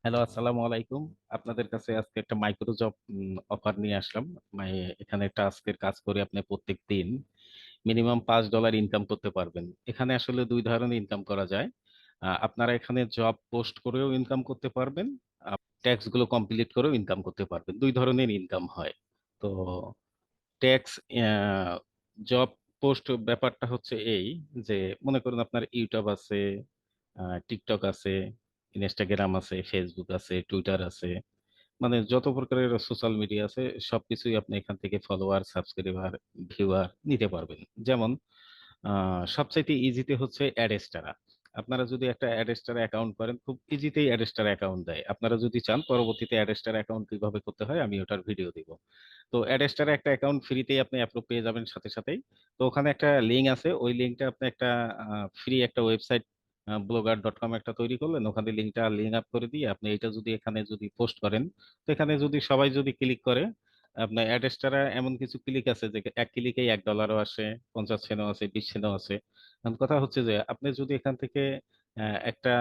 Hello, আসসালামু আলাইকুম। আপনাদের কাছে আজকে একটা মাইক্রো জব অফার নিয়ে আসলাম। এখানে টাস্কের কাজ করে আপনি প্রত্যেক দিন মিনিমাম $5 ইনকাম করতে পারবেন। এখানে আসলে দুই ধরনের ইনকাম করা যায়। আপনারা এখানে জব পোস্ট করেও ইনকাম করতে পারবেন, ট্যাক্স গুলো কমপ্লিট করেও ইনকাম করতে পারবেন। দুই ধরনের ইনকাম হয়। তো ট্যাক্স জব পোস্ট ব্যাপারটা হচ্ছে এই যে, মনে করুন আপনার ইউটিউব আছে, টিকটক আছে, ইনস্টাগ্রাম আছে, ফেসবুক আছে, টুইটার আছে, মানে যত প্রকারের সোশ্যাল মিডিয়া আছে সবকিছুই আপনি এখান থেকে ফলোয়ার, সাবস্ক্রাইবার, ভিউয়ার নিতে পারবেন। যেমন সবচাইতে ইজিতে হচ্ছে অ্যাডেস্টারা। আপনারা যদি একটা অ্যাডেস্টার অ্যাকাউন্ট করেন, খুব ইজিতেই অ্যাডেস্টার অ্যাকাউন্ট দেয়। আপনারা যদি চান পরবর্তীতে অ্যাডেস্টার অ্যাকাউন্ট কিভাবে করতে হয় আমি ওটার ভিডিও দিব। তো অ্যাডেস্টারে একটা অ্যাকাউন্ট ফ্রিতেই আপনি অ্যাপ্রুভ পেয়ে যাবেন সাথে সাথেই। তো ওখানে একটা লিঙ্ক আছে, ওই লিঙ্কটা আপনি একটা ফ্রি একটা ওয়েবসাইট blogger.com একটা তৈরি করলেন, ওখানে লিঙ্কটা লিঙ্ক আপ করে দিয়ে আপনি এটা যদি এখানে যদি পোস্ট করেন, তো এখানে যদি সবাই যদি ক্লিক করে, আপনার অ্যাডেস্টারা এমন কিছু ক্লিক আছে যে এক ক্লিকেই $1 আসে, 50 সেন্টও আছে, 20 সেন্টও আছে। এখন কথা হচ্ছে যে আপনি যদি এখান থেকে একটা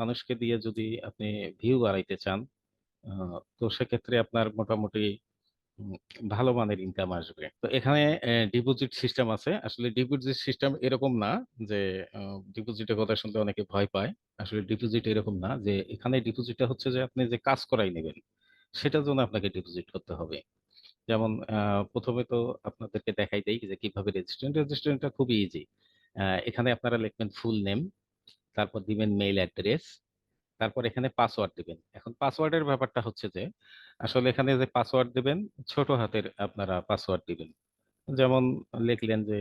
মানুষকে দিয়ে যদি আপনি ভিউ বাড়াইতে চান, তো সেক্ষেত্রে আপনার মোটামুটি উম, ভালো মানের ইনকাম আসবে। তো এখানে ডিপোজিট সিস্টেম আছে। আসলে ডিপোজিট সিস্টেম এরকম না যে ডিপোজিটের কথা শুনতে অনেকে ভয় পায়। আসলে ডিপোজিট এরকম না যে, এখানে ডিপোজিটটা হচ্ছে যে আপনি যে কাজ করাই নেবেন সেটার জন্য আপনাকে ডিপোজিট করতে হবে। যেমন প্রথমে তো আপনাদেরকে দেখাই দেই যে কিভাবে রেজিস্ট্রেশনটা খুবই ইজি। এখানে আপনারা লিখবেন ফুল নেম, তারপর দিবেন মেইল অ্যাড্রেস, তারপর এখানে পাসওয়ার্ড দিবেন। এখন পাসওয়ার্ডের ব্যাপারটা হচ্ছে যে, আসলে এখানে যে পাসওয়ার্ড দিবেন, ছোট হাতের আপনারা পাসওয়ার্ড দিবেন। যেমন লিখলেন যে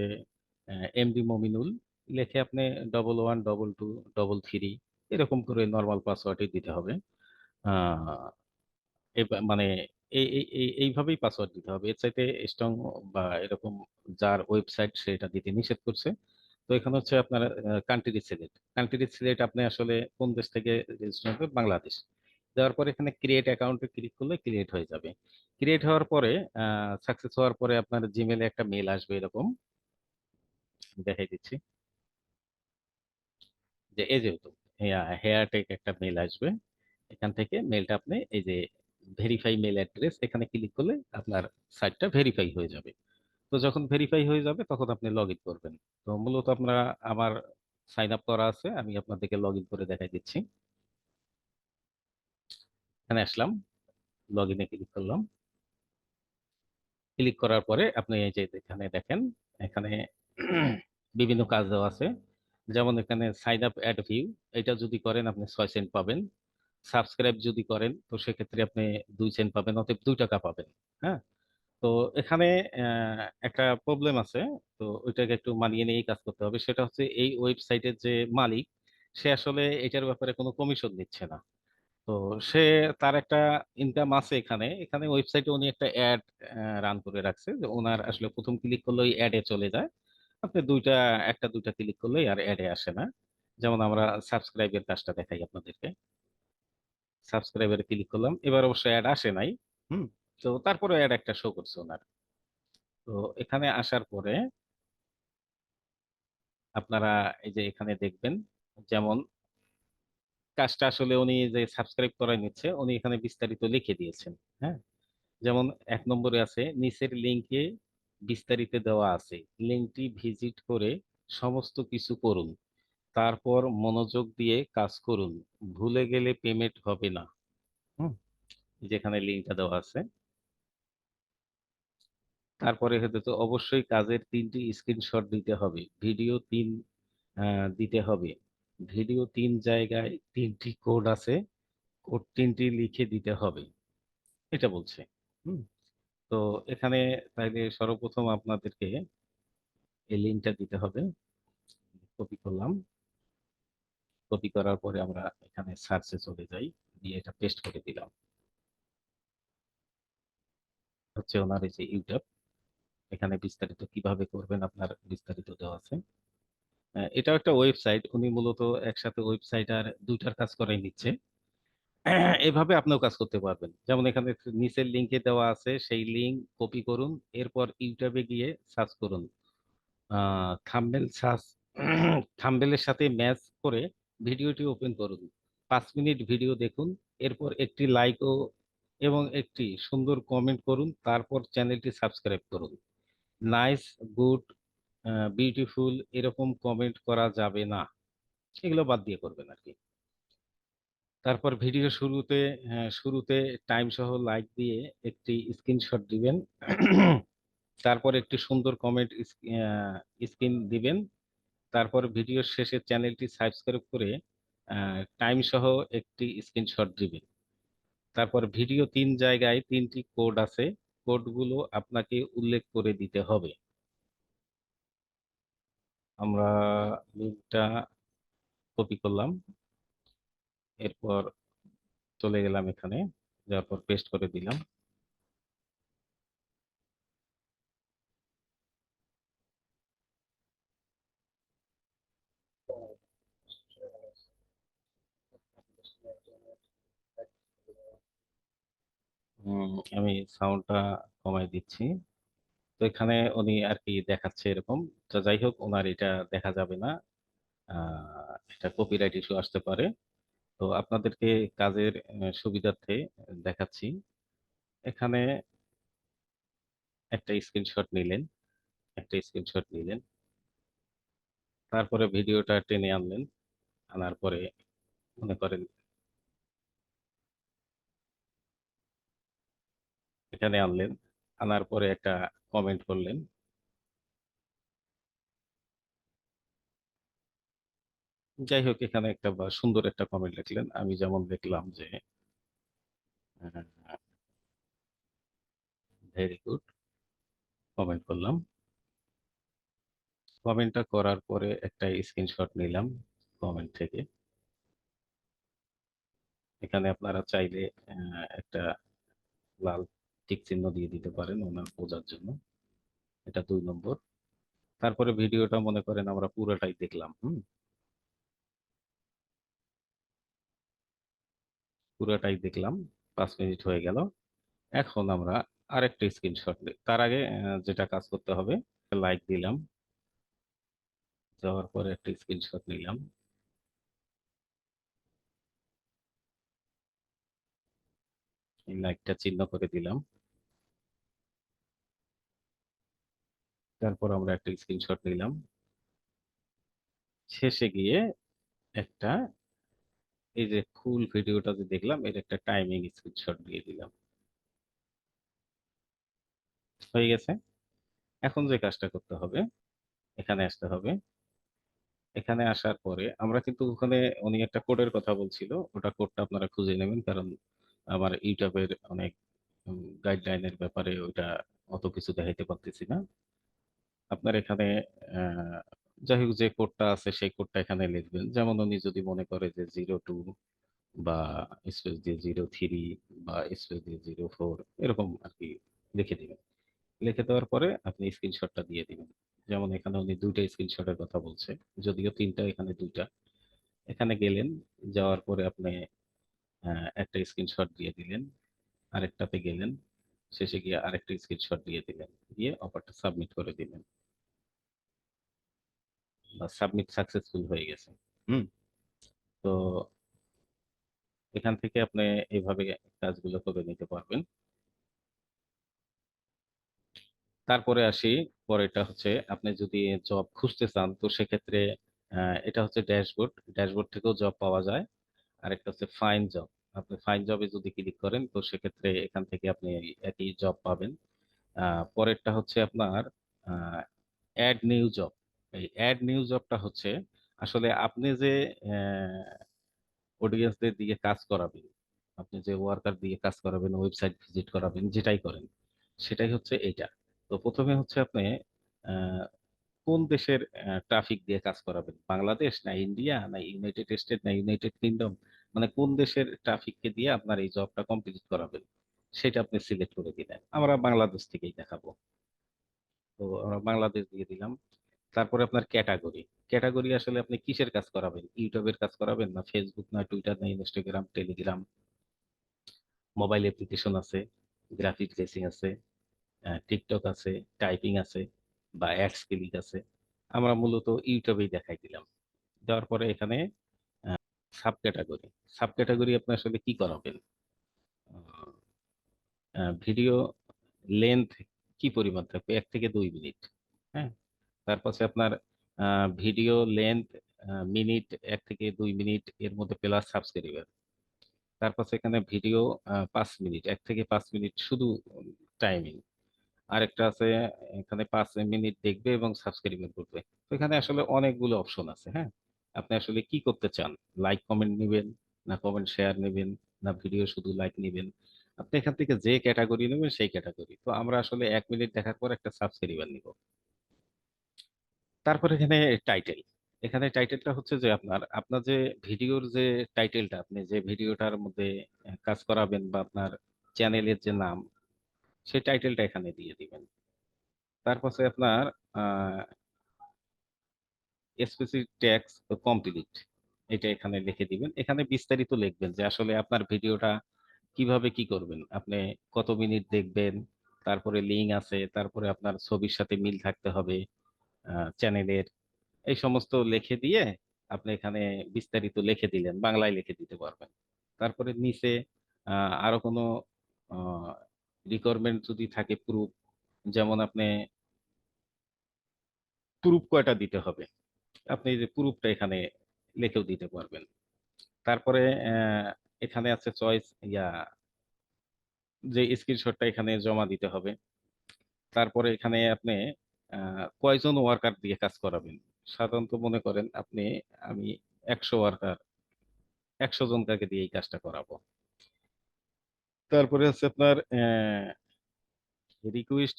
এমডি মমিনুল, লিখে আপনি 112233 এরকম করে নর্মাল পাসওয়ার্ডই দিতে হবে। আহ মানে এইভাবেই পাসওয়ার্ড দিতে হবে। এর চাইতে স্ট্রং বা এরকম যার ওয়েবসাইট সেটা দিতে নিষেধ করছে। তো এখানে হচ্ছে আপনার কান্ট্রি সিলেক্ট আপনি আসলে কোন দেশ থেকে রেজিস্ট্রেশন করবেন, বাংলাদেশ। দেওয়ার পরে এখানে ক্রিয়েট অ্যাকাউন্টে ক্লিক করলে ক্রিয়েট হয়ে যাবে। ক্রিয়েট হওয়ার পরে সাকসেস হওয়ার পরে আপনার জিমেলে একটা মেল আসবে এরকম, দেখাই দিচ্ছি যে এই যেহেতু হেয়ার টেক একটা মেল আসবে। এখান থেকে মেলটা আপনি এই যে ভেরিফাই মেল অ্যাড্রেস, এখানে ক্লিক করলে আপনার সাইটটা ভেরিফাই হয়ে যাবে। তো যখন ভেরিফাই হয়ে যাবে তখন আপনি লগ ইন করবেন। তো মূলত আপনারা, আমার সাইন আপ করা আছে, আমি আপনাদেরকে লগ ইন করে দেখাই দিচ্ছি। এখানে আসলাম, লগ ইনে ক্লিক করলাম। ক্লিক করার পরে আপনি এই যে এখানে দেখেন, এখানে বিভিন্ন কাজ দেওয়া আছে। যেমন এখানে সাইন আপ অ্যাড ভিউ, এটা যদি করেন আপনি 6 সেন্ট পাবেন। সাবস্ক্রাইব যদি করেন তো সেক্ষেত্রে আপনি 2 সেন্ট পাবেন, অতএব $2 পাবেন। হ্যাঁ। তো এখানে একটা প্রবলেম আছে। তো ওইটাকে একটু মানিয়ে নিয়েই কাজ করতে হবে। সেটা হচ্ছে এই ওয়েবসাইটের যে মালিক, সে আসলে এটার ব্যাপারে কোনো কমিশন নিচ্ছে না। তো সে, তার একটা ইনকাম আছে এখানে। এখানে ওয়েবসাইটে উনি একটা অ্যাড রান করে রাখছে যে ওনার আসলে প্রথম ক্লিক করলেই অ্যাডে চলে যায়। আপনি একটা দুইটা ক্লিক করলেই আর অ্যাডে আসে না। যেমন আমরা সাবস্ক্রাইবের কাজটা দেখাই আপনাদেরকে। সাবস্ক্রাইবারে ক্লিক করলাম, এবার অবশ্য অ্যাড আসে নাই। হুম। তো তারপরে অ্যাড একটা শো করছে ওনার। তো এখানে আসার পরে আপনারা এই যে এখানে দেখবেন, যেমন কাজটা আসলে উনি যে সাবস্ক্রাইব করায় নিচ্ছে, উনি এখানে বিস্তারিত লিখে দিয়েছেন। হ্যাঁ। যেমন 1 নম্বরে আছে, নিচের লিঙ্কে বিস্তারিত দেওয়া আছে, লিঙ্কটি ভিজিট করে সমস্ত কিছু করুন, তারপর মনোযোগ দিয়ে কাজ করুন, ভুলে গেলে পেমেন্ট হবে না। হুম। যেখানে লিঙ্কটা দেওয়া আছে, তারপরে হতে তো অবশ্যই কাজের 3টি স্ক্রিনশট দিতে হবে, ভিডিও 3 দিতে হবে, ভিডিও 3 জায়গায় 3টি কোড আছে, কোড 3টি লিখে দিতে হবে, এটা বলছে। হুম। তো এখানে তাইলে সর্বপ্রথম আপনাদেরকে এই লিঙ্কটা দিতে হবে। কপি করলাম। কপি করার পরে আমরা এখানে সার্চে চলে যাই, দিয়ে এটা পেস্ট করে দিলাম। হচ্ছে ওনার এই যে ইউটিউব, এখানে বিস্তারিত কিভাবে করবেন আপনার বিস্তারিত দেওয়া আছে। এটাও একটা ওয়েবসাইট, উনি মূলত একসাথে ওয়েবসাইট আর দুইটার কাজ করাই নিচ্ছে। এভাবে আপনিও কাজ করতে পারবেন। যেমন এখানে নিচের লিঙ্কে দেওয়া আছে, সেই লিঙ্ক কপি করুন, এরপর ইউটিউবে গিয়ে সার্চ করুন, থাম্বনেল সার্চ থাম্বনেলের সাথে ম্যাচ করে ভিডিওটি ওপেন করুন, 5 মিনিট ভিডিও দেখুন, এরপর একটি লাইক এবং একটি সুন্দর কমেন্ট করুন, তারপর চ্যানেলটি সাবস্ক্রাইব করুন। নাইস, গুড, বিউটিফুল এরকম কমেন্ট করা যাবে না, এগুলো বাদ দিয়ে করবেন আর কি। তারপর ভিডিও শুরুতে টাইম সহ লাইক দিয়ে একটি স্ক্রিনশট দিবেন। তারপর একটি সুন্দর কমেন্ট স্ক্রিন দিবেন। তারপর ভিডিওর শেষে চ্যানেলটি সাবস্ক্রাইব করে টাইম সহ একটি স্ক্রিনশট দিবেন। তারপর ভিডিও 3 জায়গায় 3টি কোড আছে, কোডগুলো আপনাকে উল্লেখ করে দিতে হবে। আমরা লিঙ্কটা কপি করলাম, এরপর চলে গেলাম এখানে, যাওয়ার পর পেস্ট করে দিলাম। আমি সাউন্ডটা কমাই দিচ্ছি। তো এখানে উনি আর কি দেখাচ্ছে এরকম। তো যাই হোক, ওনার এটা দেখা যাবে না, এটা কপিরাইট ইস্যু আসতে পারে। তো আপনাদেরকে কাজের সুবিধার্থে দেখাচ্ছি। এখানে একটা স্ক্রিনশট নিলেন, তারপরে ভিডিওটা টেনে আনলেন, আনার পরে মনে করেন এখানে আনলেন, আনার পরে একটা কমেন্ট করলেন। যাই হোক, এখানে একটা সুন্দর একটা কমেন্ট লিখলেন। আমি যেমন দেখলাম যে ভেরি গুড, কমেন্ট করলাম। কমেন্টটা করার পরে একটা স্ক্রিনশট নিলাম কমেন্ট থেকে। এখানে আপনারা চাইলে একটা লাল টিক চিহ্ন দিয়ে দিতে পারেন ওনার বোঝার জন্য। এটা 2 নম্বর। তারপরে ভিডিওটা মনে করেন আমরা পুরোটাই দেখলাম। পুরোটাই দেখলাম, 5 মিনিট হয়ে গেল। এখন আমরা আরেকটা স্ক্রিনশট নিই। তার আগে যেটা কাজ করতে হবে, লাইক দিলাম, যাওয়ার পরে একটা স্ক্রিনশট নিলাম, এই লাইকটা চিহ্ন করে দিলাম। তারপর আমরা একটা স্ক্রিনশট নিলাম, শেষে গিয়ে একটা, এই যে ফুল ভিডিওটা যে দেখলাম এর একটা টাইমিং স্ক্রিনশট দিয়ে দিলাম। হয়ে গেছে। এখন যে কাজটা করতে হবে, এখানে আসতে হবে। এখানে আসার পরে আমরা কিন্তু ওখানে উনি একটা কোডের কথা বলছিল, ওটা কোডটা আপনারা খুঁজে নেবেন, কারণ আমার ইউটিউবের অনেক গাইডলাইনের ব্যাপারে ওইটা অত কিছু দেখাইতে পারতেছি না। আপনার এখানে আহ, যাই হোক, যে কোডটা আছে সেই কোডটা এখানে লিখবেন। যেমন উনি যদি মনে করে যে 02 বা স্পেস দিয়ে 03 বা স্পেস দিয়ে 04 এরকম আর কি লিখে দিবেন। লিখে দেওয়ার পরে আপনি স্ক্রিনশটটা দিয়ে দিবেন। যেমন এখানে উনি 2টা স্ক্রিনশটের কথা বলছে, যদিও 3টা, এখানে 2টা। এখানে গেলেন, যাওয়ার পরে আপনি একটা স্ক্রিনশট দিয়ে দিলেন, আরেকটাতে গেলেন, শেষে গিয়ে আরেকটা স্ক্রিনশট দিয়ে দিলেন, দিয়ে অফারটা সাবমিট করে দিলেন, বা সাবমিট সাকসেসফুল হয়ে গেছে। হুম। তো এখান থেকে আপনি এইভাবে কাজগুলো করে নিতে পারবেন। তারপরে আসি, পরেরটা হচ্ছে আপনি যদি জব খুঁজতে চান, তো সেক্ষেত্রে এটা হচ্ছে ড্যাশবোর্ড। ড্যাশবোর্ড থেকেও জব পাওয়া যায়। আর একটা হচ্ছে ফাইন জব। আপনি ফাইন জবে যদি ক্লিক করেন, তো সেক্ষেত্রে এখান থেকে আপনি একই জব পাবেন। পরেরটা হচ্ছে আপনার অ্যাড নিউ জব। এই অ্যাড নিউ জবটা হচ্ছে আসলে আপনি যে অডিয়েন্সদের দিয়ে কাজ করাবেন, আপনি যে ওয়ার্কার দিয়ে কাজ করাবেন, ওয়েবসাইট ভিজিট করাবেন, যেটাই করেন, সেটাই হচ্ছে এটা। তো প্রথমে হচ্ছে আপনি আহ, কোন দেশের ট্রাফিক দিয়ে কাজ করাবেন, বাংলাদেশ না ইন্ডিয়া না ইউনাইটেড স্টেট না ইউনাইটেড কিংডম, মানে কোন দেশের ট্রাফিককে দিয়ে আপনার এই জবটা কমপ্লিট করাবেন, সেটা আপনি সিলেক্ট করে দিলেন। আমরা বাংলাদেশ থেকেই দেখাবো, তো আমরা বাংলাদেশ দিয়ে দিলাম। তারপরে আপনার ক্যাটাগরি, ক্যাটাগরি আসলে আপনি কিসের কাজ করাবেন, ইউটিউবের কাজ করাবেন না ফেসবুক না টুইটার না ইনস্টাগ্রাম টেলিগ্রাম, মোবাইল অ্যাপ্লিকেশন আছে, গ্রাফিক ডিজাইন আছে, টিকটক আছে, টাইপিং আছে, বা অ্যাডস ক্লিক আছে। আমরা মূলত ইউটিউবেই দেখাই দিলাম। দেওয়ার পরে এখানে সাব ক্যাটাগরি। সাব ক্যাটাগরি আপনি আসলে কি করাবেন? ভিডিও লেন্থ কি পরিমাণ থাকবে? 1 থেকে 2 মিনিট। হ্যাঁ, তারপর হচ্ছে আপনার ভিডিও লেন্থ মিনিট 1 থেকে 2 মিনিট এর মধ্যে প্লাস সাবস্ক্রাইবার। তারপর হচ্ছে এখানে ভিডিও 5 মিনিট, 1 থেকে 5 মিনিট শুধু টাইমিং। আরেকটা আছে, এখানে 5 মিনিট দেখবে এবং সাবস্ক্রাইব করবে। তো এখানে আসলে অনেকগুলো অপশন আছে। হ্যাঁ, আপনি আসলে কি করতে চান? লাইক কমেন্ট নেবেন, না কমেন্ট শেয়ার নেবেন, না ভিডিও শুধু লাইক নেবেন? আপনি এখান থেকে যে ক্যাটাগরি নেবেন সেই ক্যাটাগরি। তো আমরা আসলে 1 মিনিট দেখার পর একটা সাবস্ক্রাইবার নিব। তারপর এখানে টাইটেল। এখানে টাইটেলটা হচ্ছে যে আপনার আপনার যে ভিডিওর যে টাইটেলটা, আপনি যে ভিডিওটার মধ্যে কাজ করাবেন বা আপনার চ্যানেলের যে নাম, সেই টাইটেলটা এখানে দিয়ে দিবেন। তারপর হচ্ছে আপনার স্পেসিফিক ট্যাক্স কমপ্লিট, এটা এখানে লিখে দিবেন। এখানে বিস্তারিত লিখবেন যে আসলে আপনার ভিডিওটা কিভাবে কি করবেন, আপনি কত মিনিট দেখবেন, তারপরে লিঙ্ক আছে, তারপরে আপনার ছবির সাথে মিল থাকতে হবে চ্যানেলের। এই সমস্ত লিখে দিয়ে আপনি এখানে বিস্তারিত লিখে দিলেন, বাংলায় লিখে দিতে পারবেন। তারপরে নিচে আরো কোনো রিকোয়ারমেন্ট যদি থাকে, প্রুফ, যেমন আপনি প্রুফ কয়টা দিতে হবে, আপনি এই যে প্রুফটা এখানে লিখেও দিতে পারবেন। তারপরে এখানে আছে চয়েস, যে স্ক্রিনশটটা এখানে জমা দিতে হবে। তারপরে এখানে আপনি কয়জন ওয়ার্কার দিয়ে কাজ করাবেন। সাধারণত মনে করেন আপনি, আমি 100 ওয়ার্কার, 100 জনকে দিয়ে এই কাজটা করাবো। তারপরে হচ্ছে আপনার রিকোয়েস্ট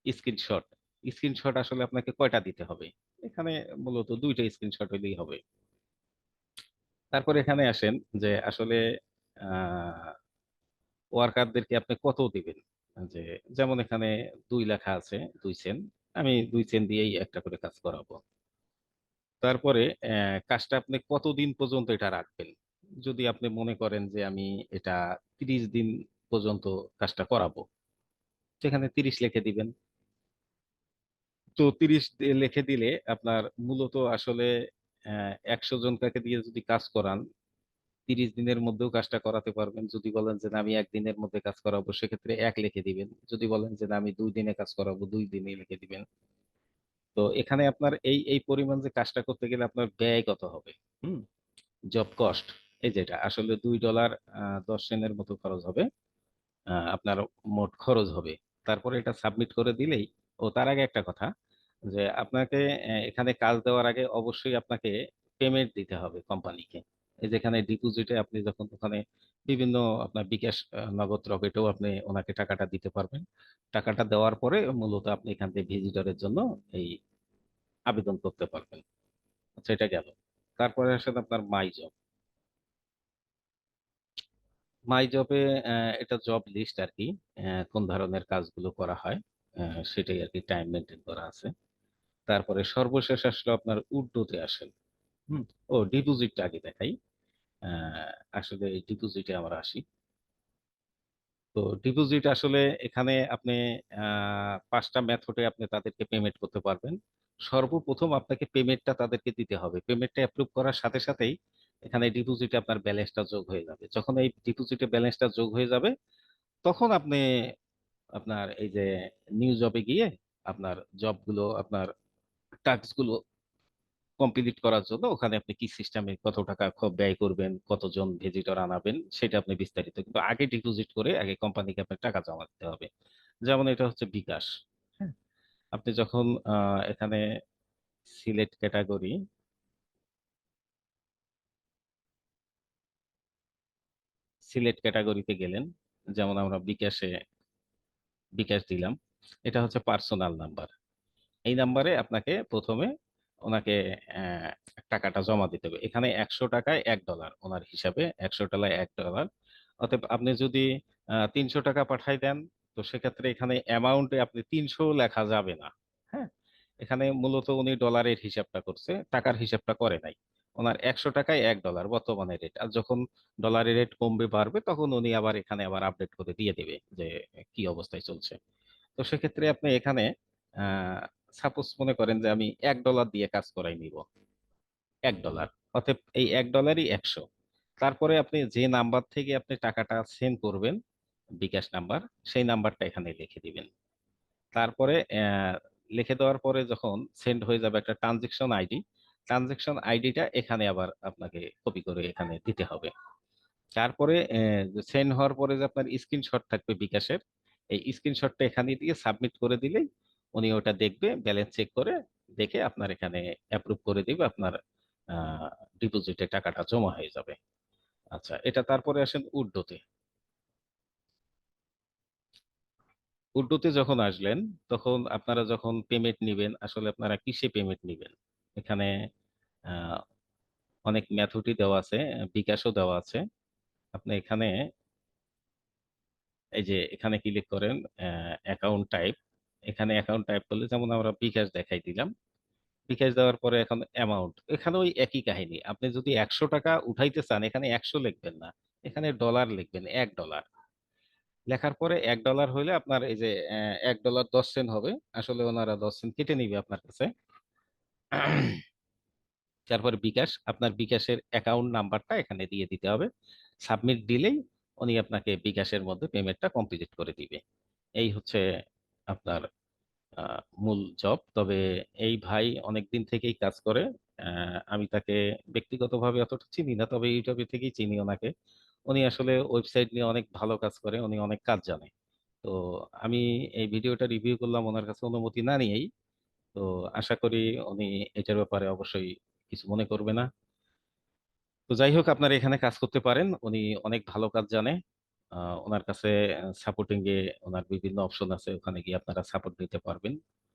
স্ক্রিনশট। স্ক্রিনশট আসলে আপনাকে কয়টা দিতে হবে? এখানে মূলত 2টা স্ক্রিনশট হলেই হবে। তারপরে এখানে আসেন যে আসলে ওয়ার্কারদেরকে আপনি কত দিবেন। যে যেমন এখানে 2 লেখা আছে, 2 সেন্ট, আমি 2 সেন্ট দিয়েই একটা করে কাজ করাবো। তারপরে কাজটা আপনি কতদিন পর্যন্ত এটা রাখবেন। যদি আপনি মনে করেন যে আমি এটা 30 দিন পর্যন্ত কাজটা করাবো, সেখানে 30 লিখে দিবেন। তো 30 লিখে দিলে আপনার মূলত আসলে 100 জনকে দিয়ে যদি কাজ করান, 30 দিনের মধ্যেও কাজটা করাতে পারবেন। যদি বলেন যে না আমি একদিনের মধ্যে কাজ করাবো, সেক্ষেত্রে 1 লিখে দিবেন। যদি বলেন যে না আমি 2 দিনে কাজ করাবো, 2 দিনে লিখে দিবেন। তো এখানে আপনার এই পরিমাণ যে কাজটা করতে গেলে আপনার ব্যয় কত হবে? হুম, জব কস্ট, এই যেটা আসলে $2 10 সেন্টের মতো খরচ হবে। আপনার মোট খরচ হবে। তারপরে এটা সাবমিট করে দিলেই, ও তার আগে একটা কথা, যে আপনাকে এখানে কাজ দেওয়ার আগে অবশ্যই আপনাকে পেমেন্ট দিতে হবে কোম্পানিকে। এই যেখানে ডিপোজিটে আপনি যখন ওখানে বিভিন্ন আপনার বিকাশ, নগদ, রকেটেও আপনি ওনাকে টাকাটা দিতে পারবেন। টাকাটা দেওয়ার পরে মূলত আপনি এখান থেকে ভিজিটরের জন্য এই আবেদন করতে পারবেন। আচ্ছা, এটা গেল। তারপরে আসলে আপনার মাই জব। মাই জবে এটা জব লিস্ট আর কি, কোন ধরনের কাজগুলো করা হয় সেটাই আর কি, টাইম মেনটেন করা আছে। তারপরে সর্বশেষ আসলে আপনার উর্দুতে আসেন। হুম, ও ডিপোজিটটা আগে দেখাই। আসলে ডিপোজিটে আমরা আসি। তো ডিপোজিট আসলে এখানে আপনি 5টা মেথডে আপনি তাদেরকে পেমেন্ট করতে পারবেন। সর্বপ্রথম আপনাকে পেমেন্টটা তাদেরকে দিতে হবে। পেমেন্টটা অ্যাপ্রুভ করার সাথে সাথেই এখানে ডিপোজিটে আপনার ব্যালেন্সটা যোগ হয়ে যাবে। যখন এই ডিপোজিটে ব্যালেন্সটা যোগ হয়ে যাবে, তখন আপনি আপনার এই যে নিউ জবে গিয়ে আপনার জবগুলো, আপনার টাস্কগুলো কমপ্লিট করার জন্য ওখানে আপনি কি সিস্টেমে কত টাকা ব্যয় করবেন, কতজন ভিজিটর আনাবেন, সেটা আপনি বিস্তারিত, কিন্তু আগে ডিপোজিট করে আগে কোম্পানিকে আপনার টাকা জমা দিতে হবে। যেমন এটা হচ্ছে বিকাশ। হ্যাঁ, আপনি যখন এখানে সিলেক্ট ক্যাটাগরি, সিলেক্ট ক্যাটাগরিতে গেলেন, যেমন আমরা বিকাশে বিকাশ দিলাম। এটা হচ্ছে পার্সোনাল নাম্বার। এই নাম্বারে আপনাকে প্রথমে ওনাকে আহ, টাকাটা জমা দিতে হবে। এখানে 100 টাকায় $1 ওনার হিসাবে, 100 টাকায় $1। অতএব আপনি যদি 300 টাকা পাঠাই দেন, তো সেক্ষেত্রে এখানে অ্যামাউন্টে আপনি 300 লেখা যাবে না। হ্যাঁ, এখানে মূলত উনি ডলারের হিসাবটা করছে, টাকার হিসাবটা করে নাই। ওনার 100 টাকায় $1 বর্তমানে রেট। আর যখন ডলারের রেট কমবে বাড়বে, তখন উনি আবার এখানে আবার আপডেট করে দিয়ে দেবে যে কি অবস্থায় চলছে। তো সেক্ষেত্রে আপনি এখানে সাপোজ মনে করেন যে আমি $1 দিয়ে কাজ করাই নিব, $1, অতএব এই $1ই 100। তারপরে আপনি যে নাম্বার থেকে আপনি টাকাটা সেন্ড করবেন, বিকাশ নাম্বার, সেই নাম্বারটা এখানে লিখে দিবেন। তারপরে লিখে দেওয়ার পরে যখন সেন্ড হয়ে যাবে একটা ট্রানজেকশন আইডি, ট্রানজেকশন আইডিটা এখানে আবার আপনাকে কপি করে এখানে দিতে হবে। তারপরে সেন্ড হওয়ার পরে যে আপনার স্ক্রিনশট থাকবে বিকাশের, এই স্ক্রিনশটটা এখানে দিয়ে সাবমিট করে দিলেই উনি ওটা দেখবে, ব্যালেন্স চেক করে দেখে আপনার এখানে অ্যাপ্রুভ করে দিবে, আপনার ডিপোজিটে টাকাটা জমা হয়ে যাবে। আচ্ছা, এটা তারপরে আসেন উর্দুতে। উর্দুতে যখন আসলেন, তখন আপনারা যখন পেমেন্ট নিবেন, আসলে আপনারা কিসে পেমেন্ট নিবেন? এখানে আহ, অনেক মেথডই দেওয়া আছে, বিকাশও দেওয়া আছে। আপনি এখানে এই যে এখানে ক্লিক করেন অ্যাকাউন্ট টাইপ। এখানে অ্যাকাউন্ট টাইপ করলে যেমন আমরা বিকাশ দেখাই দিলাম, বিকাশ দেওয়ার পরে এখন অ্যামাউন্ট, এখানে ওই একই কাহিনী। আপনি যদি 100 টাকা উঠাইতে চান, এখানে 100 লিখবেন না, এখানে ডলার লিখবেন, $1 লেখার পরে $1 হইলে আপনার এই যে $1 10 সেন্ট হবে। আসলে ওনারা 10 সেন্ট কেটে নিবে আপনার কাছে। তারপরে বিকাশ, আপনার বিকাশের অ্যাকাউন্ট নাম্বারটা এখানে দিয়ে দিতে হবে। সাবমিট দিলেই উনি আপনাকে বিকাশের মধ্যে পেমেন্টটা কমপ্লিট করে দিবে। এই হচ্ছে আপনার মূল জব। তবে এই ভাই অনেক দিন থেকেই কাজ করে। আমি তাকে ব্যক্তিগতভাবে অতটা চিনি না, তবে ইউটিউবে থেকেই চিনি ওনাকে। উনি আসলে ওয়েবসাইট নিয়ে অনেক ভালো কাজ করে, উনি অনেক কাজ জানে। তো আমি এই ভিডিওটা রিভিউ করলাম ওনার কাছে অনুমতি না নিয়েই। তো আশা করি উনি এটার ব্যাপারে অবশ্যই কিছু মনে করবে না। তো যাই হোক, আপনারা এখানে কাজ করতে পারেন, উনি অনেক ভালো কাজ জানে। ওনার কাছে সাপোর্টিং এ ওনার বিভিন্ন অপশন আছে, ওখানে গিয়ে আপনারা সাপোর্ট দিতে পারবেন।